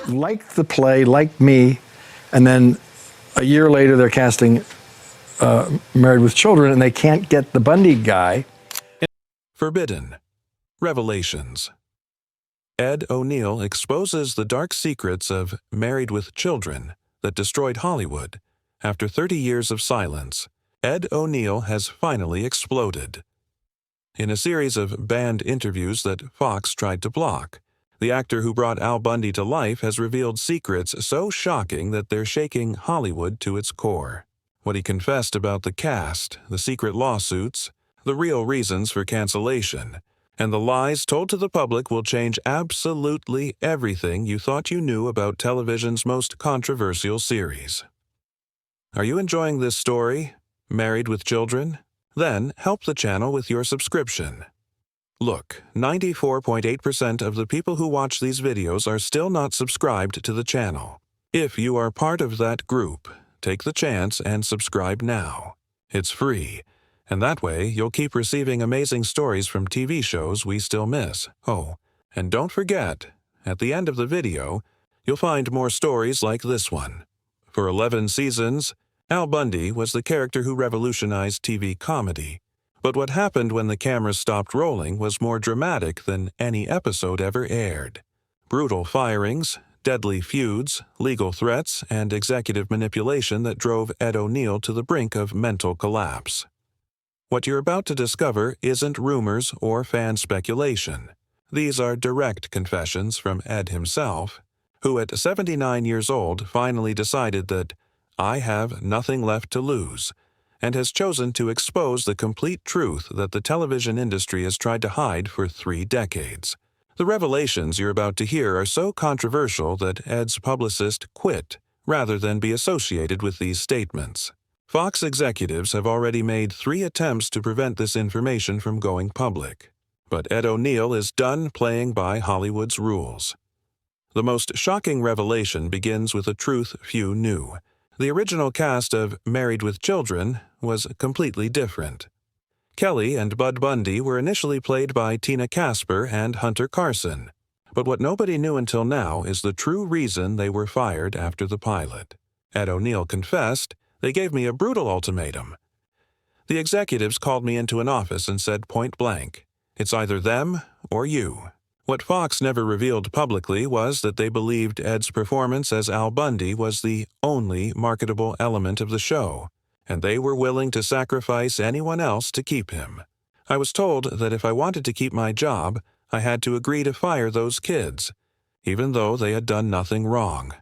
liked the play, liked me, and then a year later they're casting Married with Children, and they can't get the Bundy guy. Forbidden. Revelations. Ed O'Neill exposes the dark secrets of Married with Children that destroyed Hollywood. After 30 years of silence, Ed O'Neill has finally exploded. In a series of banned interviews that Fox tried to block, the actor who brought Al Bundy to life has revealed secrets so shocking that they're shaking Hollywood to its core. What he confessed about the cast, the secret lawsuits, the real reasons for cancellation, and the lies told to the public will change absolutely everything you thought you knew about television's most controversial series. Are you enjoying this story, Married with Children? Then help the channel with your subscription. Look, 94.8% of the people who watch these videos are still not subscribed to the channel. If you are part of that group, take the chance and subscribe now. It's free, and that way you'll keep receiving amazing stories from TV shows we still miss. Oh, and don't forget, at the end of the video, you'll find more stories like this one. For 11 seasons, Al Bundy was the character who revolutionized TV comedy. But what happened when the cameras stopped rolling was more dramatic than any episode ever aired. Brutal firings, deadly feuds, legal threats, and executive manipulation that drove Ed O'Neill to the brink of mental collapse. What you're about to discover isn't rumors or fan speculation. These are direct confessions from Ed himself, who at 79 years old finally decided that I have nothing left to lose, and has chosen to expose the complete truth that the television industry has tried to hide for 3 decades. The revelations you're about to hear are so controversial that Ed's publicist quit rather than be associated with these statements. Fox executives have already made 3 attempts to prevent this information from going public. But Ed O'Neill is done playing by Hollywood's rules. The most shocking revelation begins with a truth few knew. The original cast of Married with Children was completely different. Kelly and Bud Bundy were initially played by Tina Casper and Hunter Carson, but what nobody knew until now is the true reason they were fired after the pilot. Ed O'Neill confessed, "They gave me a brutal ultimatum. The executives called me into an office and said point blank, 'It's either them or you.'" What Fox never revealed publicly was that they believed Ed's performance as Al Bundy was the only marketable element of the show, and they were willing to sacrifice anyone else to keep him. "I was told that if I wanted to keep my job, I had to agree to fire those kids, even though they had done nothing wrong."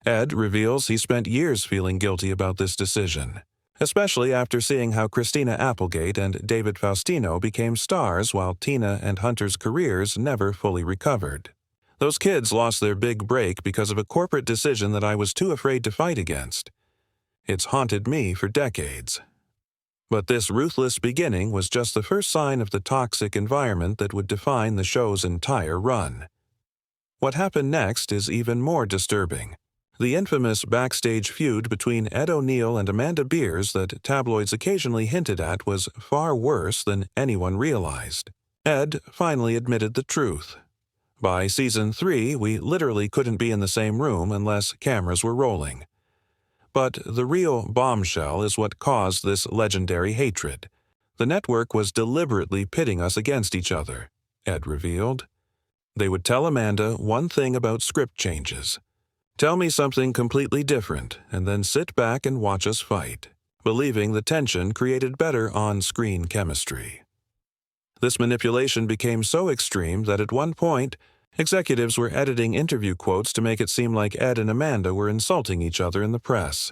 Ed reveals he spent years feeling guilty about this decision, especially after seeing how Christina Applegate and David Faustino became stars while Tina and Hunter's careers never fully recovered. "Those kids lost their big break because of a corporate decision that I was too afraid to fight against. It's haunted me for decades." But this ruthless beginning was just the first sign of the toxic environment that would define the show's entire run. What happened next is even more disturbing. The infamous backstage feud between Ed O'Neill and Amanda Beers that tabloids occasionally hinted at was far worse than anyone realized. Ed finally admitted the truth. By season 3, we literally couldn't be in the same room unless cameras were rolling. But the real bombshell is what caused this legendary hatred. The network was deliberately pitting us against each other, Ed revealed. They would tell Amanda one thing about script changes. Tell me something completely different, and then sit back and watch us fight, believing the tension created better on-screen chemistry. This manipulation became so extreme that at one point, executives were editing interview quotes to make it seem like Ed and Amanda were insulting each other in the press.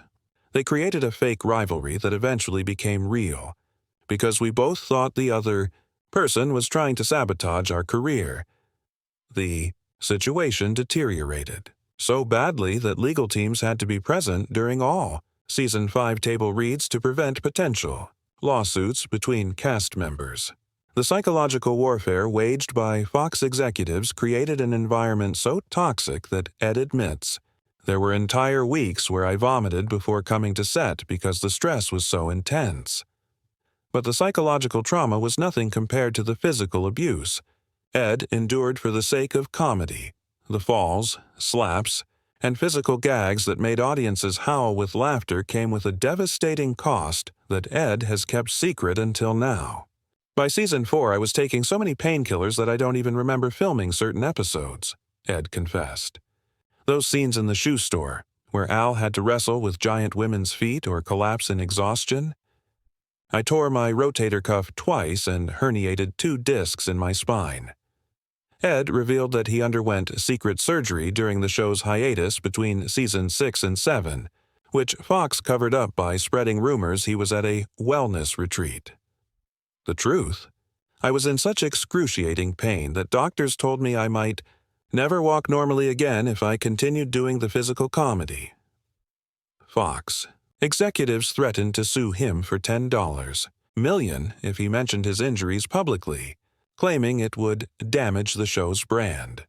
They created a fake rivalry that eventually became real, because we both thought the other person was trying to sabotage our career. The situation deteriorated so badly that legal teams had to be present during all Season 5 table reads to prevent potential lawsuits between cast members. The psychological warfare waged by Fox executives created an environment so toxic that Ed admits, "There were entire weeks where I vomited before coming to set because the stress was so intense." But the psychological trauma was nothing compared to the physical abuse Ed endured for the sake of comedy. The falls, slaps, and physical gags that made audiences howl with laughter came with a devastating cost that Ed has kept secret until now. By season 4, I was taking so many painkillers that I don't even remember filming certain episodes, Ed confessed. Those scenes in the shoe store, where Al had to wrestle with giant women's feet or collapse in exhaustion. I tore my rotator cuff twice and herniated 2 discs in my spine. Ed revealed that he underwent secret surgery during the show's hiatus between season 6 and 7, which Fox covered up by spreading rumors he was at a wellness retreat. The truth? I was in such excruciating pain that doctors told me I might never walk normally again if I continued doing the physical comedy. Fox. Executives threatened to sue him for $10 million if he mentioned his injuries publicly, claiming it would damage the show's brand.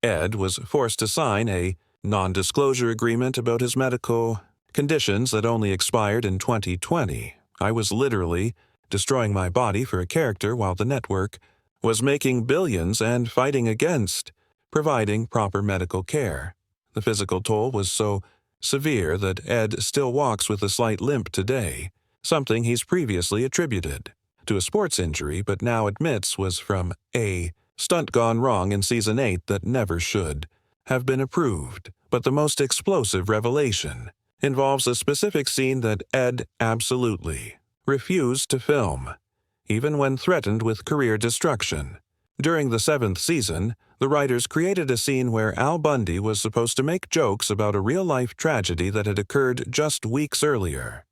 Ed was forced to sign a non-disclosure agreement about his medical conditions that only expired in 2020. I was literally destroying my body for a character while the network was making billions and fighting against providing proper medical care. The physical toll was so severe that Ed still walks with a slight limp today, something he's previously attributed to a sports injury but now admits was from a stunt gone wrong in season 8 that never should have been approved. But the most explosive revelation involves a specific scene that Ed absolutely refused to film, even when threatened with career destruction. During the 7th season, the writers created a scene where Al Bundy was supposed to make jokes about a real-life tragedy that had occurred just weeks earlier.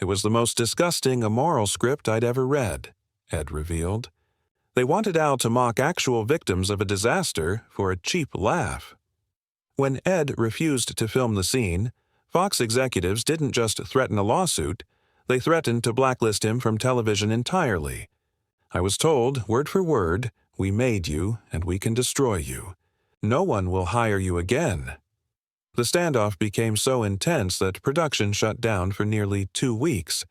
It was the most disgusting, immoral script I'd ever read, Ed revealed. They wanted Al to mock actual victims of a disaster for a cheap laugh. When Ed refused to film the scene, Fox executives didn't just threaten a lawsuit, they threatened to blacklist him from television entirely. I was told, word for word, "We made you, and we can destroy you. No one will hire you again." The standoff became so intense that production shut down for nearly 2 weeks.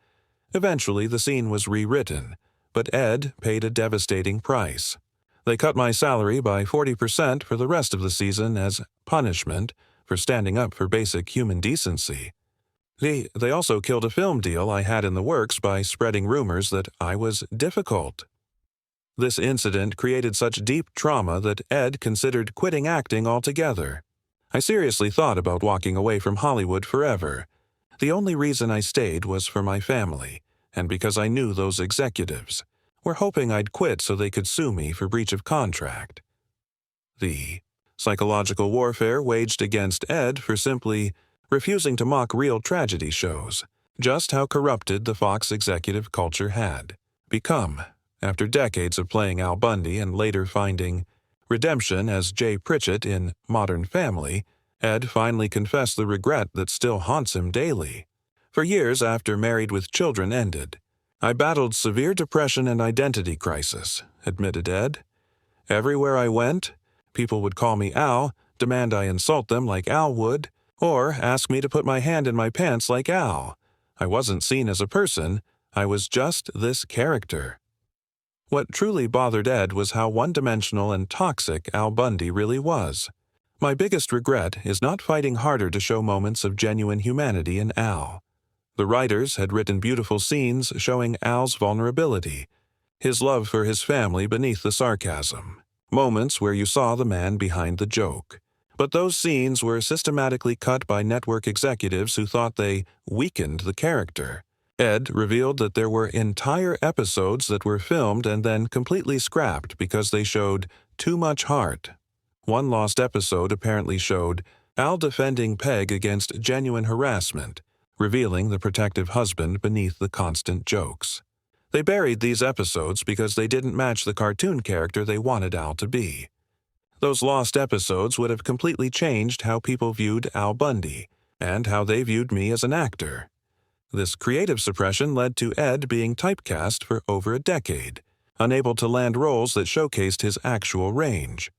Eventually, the scene was rewritten, but Ed paid a devastating price. They cut my salary by 40% for the rest of the season as punishment for standing up for basic human decency. They also killed a film deal I had in the works by spreading rumors that I was difficult. This incident created such deep trauma that Ed considered quitting acting altogether. I seriously thought about walking away from Hollywood forever. The only reason I stayed was for my family, and because I knew those executives were hoping I'd quit so they could sue me for breach of contract. The psychological warfare waged against Ed for simply refusing to mock real tragedy shows just how corrupted the Fox executive culture had become. After decades of playing Al Bundy and later finding redemption as Jay Pritchett in Modern Family, Ed finally confessed the regret that still haunts him daily. For years after Married with Children ended, I battled severe depression and identity crisis, admitted Ed. Everywhere I went, people would call me Al, demand I insult them like Al would, or ask me to put my hand in my pants like Al. I wasn't seen as a person, I was just this character. What truly bothered Ed was how one-dimensional and toxic Al Bundy really was. My biggest regret is not fighting harder to show moments of genuine humanity in Al. The writers had written beautiful scenes showing Al's vulnerability, his love for his family beneath the sarcasm, moments where you saw the man behind the joke. But those scenes were systematically cut by network executives who thought they weakened the character. Ed revealed that there were entire episodes that were filmed and then completely scrapped because they showed too much heart. One lost episode apparently showed Al defending Peg against genuine harassment, revealing the protective husband beneath the constant jokes. They buried these episodes because they didn't match the cartoon character they wanted Al to be. Those lost episodes would have completely changed how people viewed Al Bundy and how they viewed me as an actor. This creative suppression led to Ed being typecast for over a decade, unable to land roles that showcased his actual range.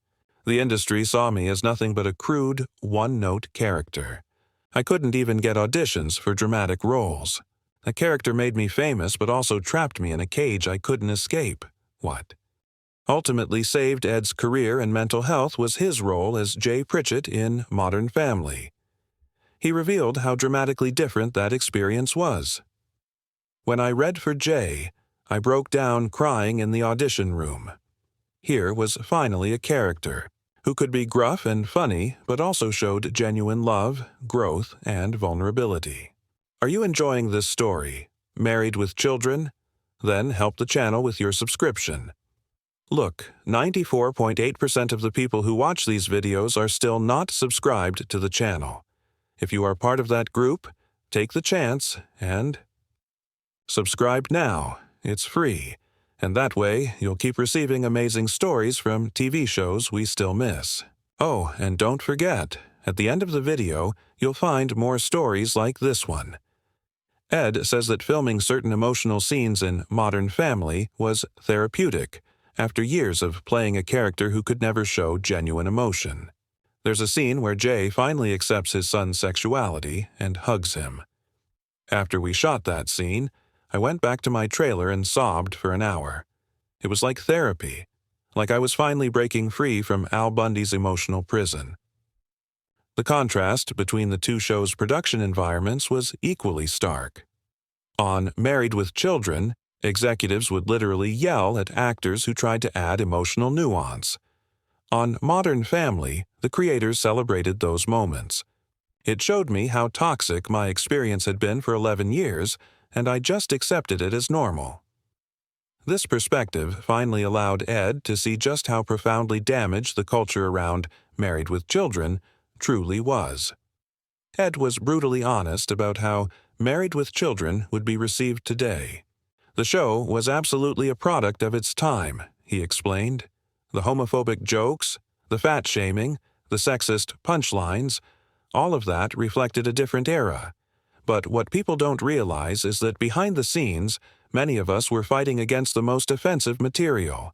The industry saw me as nothing but a crude, one-note character. I couldn't even get auditions for dramatic roles. The character made me famous but also trapped me in a cage I couldn't escape. What? ultimately saved Ed's career and mental health was his role as Jay Pritchett in Modern Family. He revealed how dramatically different that experience was. "When I read for Jay, I broke down crying in the audition room. Here was finally a character who could be gruff and funny, but also showed genuine love, growth, and vulnerability." Are you enjoying this story? Married with Children? Then help the channel with your subscription. Look, 94.8% of the people who watch these videos are still not subscribed to the channel. If you are part of that group, take the chance and subscribe now. It's free, and that way you'll keep receiving amazing stories from TV shows we still miss. Oh, and don't forget, at the end of the video, you'll find more stories like this one. Ed says that filming certain emotional scenes in Modern Family was therapeutic, after years of playing a character who could never show genuine emotion. There's a scene where Jay finally accepts his son's sexuality and hugs him. After we shot that scene, I went back to my trailer and sobbed for an hour. It was like therapy, like I was finally breaking free from Al Bundy's emotional prison. The contrast between the two shows' production environments was equally stark. On Married with Children, executives would literally yell at actors who tried to add emotional nuance. On Modern Family, the creators celebrated those moments. It showed me how toxic my experience had been for 11 years, and I just accepted it as normal. This perspective finally allowed Ed to see just how profoundly damaged the culture around Married with Children truly was. Ed was brutally honest about how Married with Children would be received today. The show was absolutely a product of its time, he explained. The homophobic jokes, the fat-shaming, the sexist punchlines, all of that reflected a different era. But what people don't realize is that behind the scenes, many of us were fighting against the most offensive material.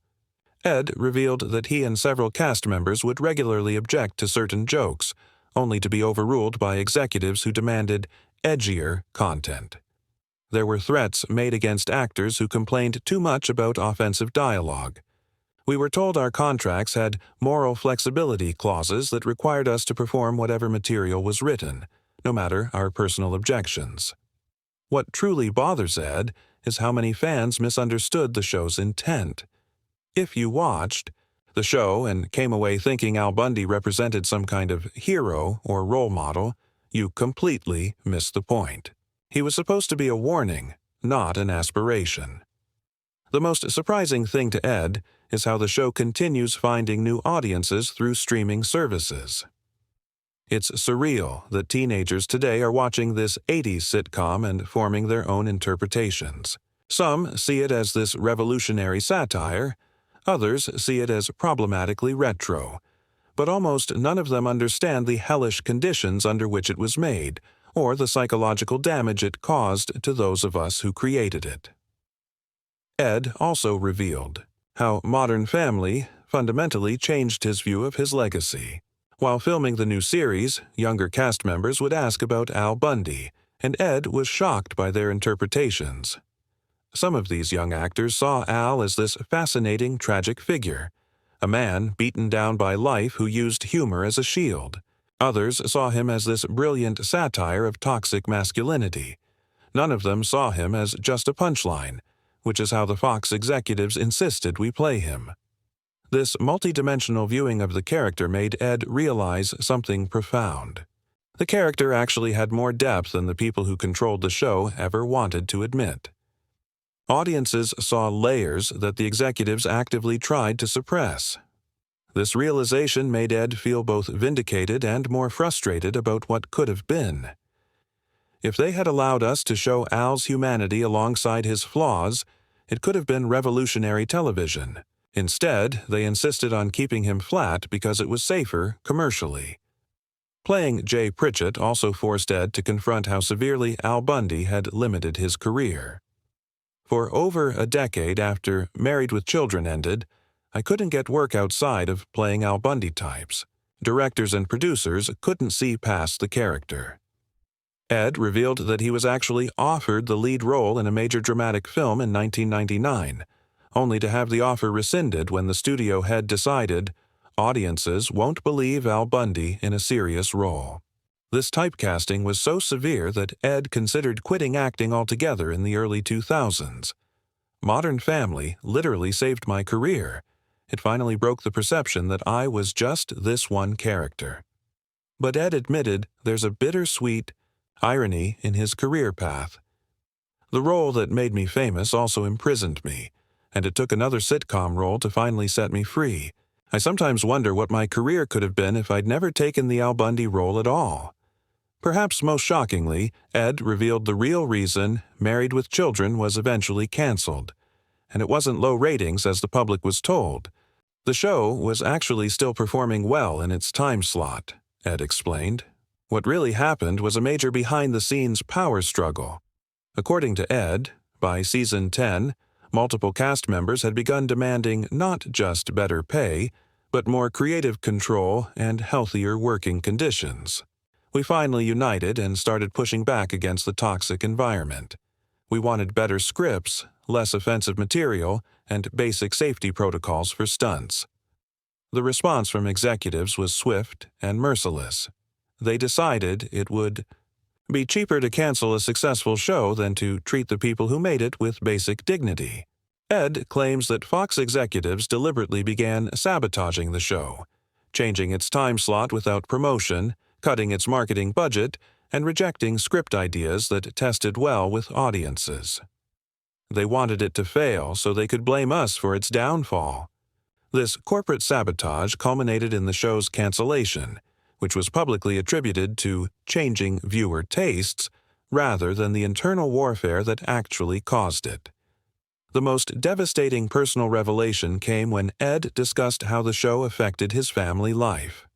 Ed revealed that he and several cast members would regularly object to certain jokes, only to be overruled by executives who demanded edgier content. There were threats made against actors who complained too much about offensive dialogue. We were told our contracts had moral flexibility clauses that required us to perform whatever material was written, no matter our personal objections. What truly bothers Ed is how many fans misunderstood the show's intent. If you watched the show and came away thinking Al Bundy represented some kind of hero or role model, you completely missed the point. He was supposed to be a warning, not an aspiration. The most surprising thing to Ed is how the show continues finding new audiences through streaming services. It's surreal that teenagers today are watching this 80s sitcom and forming their own interpretations. Some see it as this revolutionary satire, others see it as problematically retro, but almost none of them understand the hellish conditions under which it was made, or the psychological damage it caused to those of us who created it. Ed also revealed how Modern Family fundamentally changed his view of his legacy. While filming the new series, younger cast members would ask about Al Bundy, and Ed was shocked by their interpretations. Some of these young actors saw Al as this fascinating, tragic figure, a man beaten down by life who used humor as a shield. Others saw him as this brilliant satire of toxic masculinity. None of them saw him as just a punchline, which is how the Fox executives insisted we play him. This multidimensional viewing of the character made Ed realize something profound. The character actually had more depth than the people who controlled the show ever wanted to admit. Audiences saw layers that the executives actively tried to suppress. This realization made Ed feel both vindicated and more frustrated about what could have been. If they had allowed us to show Al's humanity alongside his flaws, it could have been revolutionary television. Instead, they insisted on keeping him flat because it was safer commercially. Playing Jay Pritchett also forced Ed to confront how severely Al Bundy had limited his career. For over a decade after Married with Children ended, I couldn't get work outside of playing Al Bundy types. Directors and producers couldn't see past the character. Ed revealed that he was actually offered the lead role in a major dramatic film in 1999, only to have the offer rescinded when the studio head decided audiences won't believe Al Bundy in a serious role. This typecasting was so severe that Ed considered quitting acting altogether in the early 2000s. Modern Family literally saved my career. It finally broke the perception that I was just this one character. But Ed admitted there's a bittersweet irony in his career path. The role that made me famous also imprisoned me, and it took another sitcom role to finally set me free. I sometimes wonder what my career could have been if I'd never taken the Al Bundy role at all. Perhaps most shockingly, Ed revealed the real reason Married with Children was eventually canceled. And it wasn't low ratings as the public was told. The show was actually still performing well in its time slot, Ed explained. What really happened was a major behind-the-scenes power struggle. According to Ed, by season 10, multiple cast members had begun demanding not just better pay, but more creative control and healthier working conditions. We finally united and started pushing back against the toxic environment. We wanted better scripts, less offensive material, and basic safety protocols for stunts. The response from executives was swift and merciless. They decided it would be cheaper to cancel a successful show than to treat the people who made it with basic dignity. Ed claims that Fox executives deliberately began sabotaging the show, changing its time slot without promotion, cutting its marketing budget, and rejecting script ideas that tested well with audiences. They wanted it to fail so they could blame us for its downfall. This corporate sabotage culminated in the show's cancellation, which was publicly attributed to changing viewer tastes rather than the internal warfare that actually caused it. The most devastating personal revelation came when Ed discussed how the show affected his family life.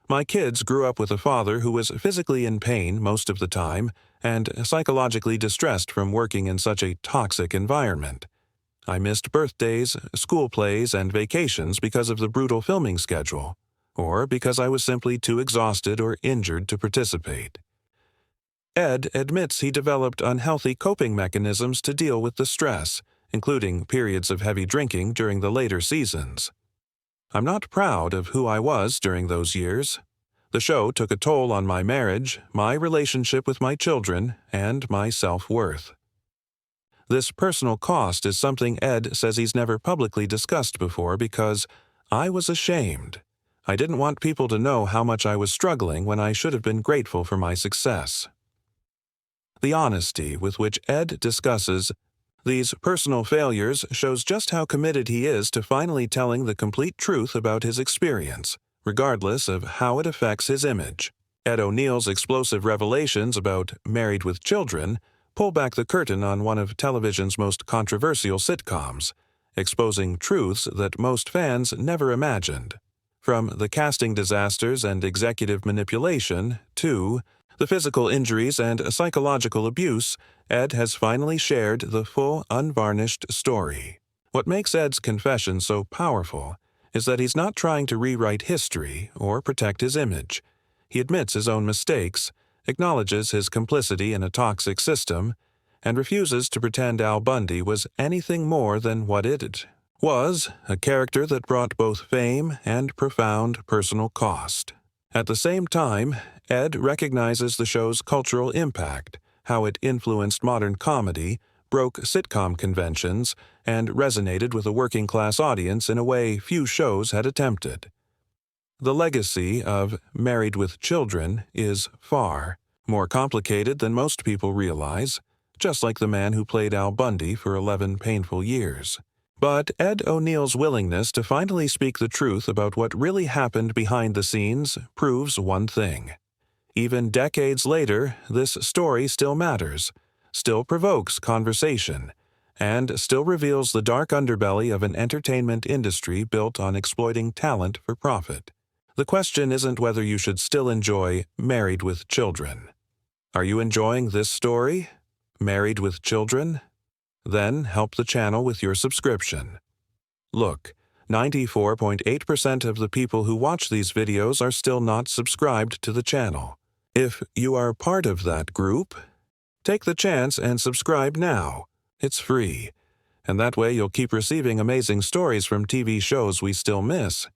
My kids grew up with a father who was physically in pain most of the time and psychologically distressed from working in such a toxic environment. I missed birthdays, school plays, and vacations because of the brutal filming schedule, or because I was simply too exhausted or injured to participate. Ed admits he developed unhealthy coping mechanisms to deal with the stress, including periods of heavy drinking during the later seasons. I'm not proud of who I was during those years. The show took a toll on my marriage, my relationship with my children, and my self-worth. This personal cost is something Ed says he's never publicly discussed before because I was ashamed. I didn't want people to know how much I was struggling when I should have been grateful for my success. The honesty with which Ed discusses these personal failures shows just how committed he is to finally telling the complete truth about his experience, regardless of how it affects his image. Ed O'Neill's explosive revelations about Married with Children pull back the curtain on one of television's most controversial sitcoms, exposing truths that most fans never imagined. From the casting disasters and executive manipulation to the physical injuries and psychological abuse, Ed has finally shared the full, unvarnished story. What makes Ed's confession so powerful is that he's not trying to rewrite history or protect his image. He admits his own mistakes, acknowledges his complicity in a toxic system, and refuses to pretend Al Bundy was anything more than what it was, a character that brought both fame and profound personal cost. At the same time, Ed recognizes the show's cultural impact, how it influenced modern comedy, broke sitcom conventions, and resonated with a working-class audience in a way few shows had attempted. The legacy of Married with Children is far more complicated than most people realize, just like the man who played Al Bundy for 11 painful years. But Ed O'Neill's willingness to finally speak the truth about what really happened behind the scenes proves one thing. Even decades later, this story still matters, still provokes conversation, and still reveals the dark underbelly of an entertainment industry built on exploiting talent for profit. The question isn't whether you should still enjoy Married with Children. Are you enjoying this story? Married with Children? Then help the channel with your subscription. Look, 94.8% of the people who watch these videos are still not subscribed to the channel. If you are part of that group, take the chance and subscribe now. It's free. And that way you'll keep receiving amazing stories from TV shows we still miss.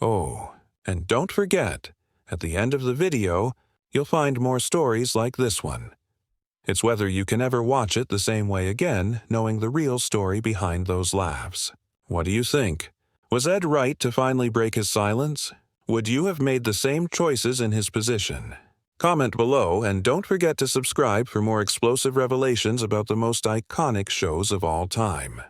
Oh, and don't forget, at the end of the video, you'll find more stories like this one. It's whether you can ever watch it the same way again, knowing the real story behind those laughs. What do you think? Was Ed right to finally break his silence? Would you have made the same choices in his position? Comment below, and don't forget to subscribe for more explosive revelations about the most iconic shows of all time.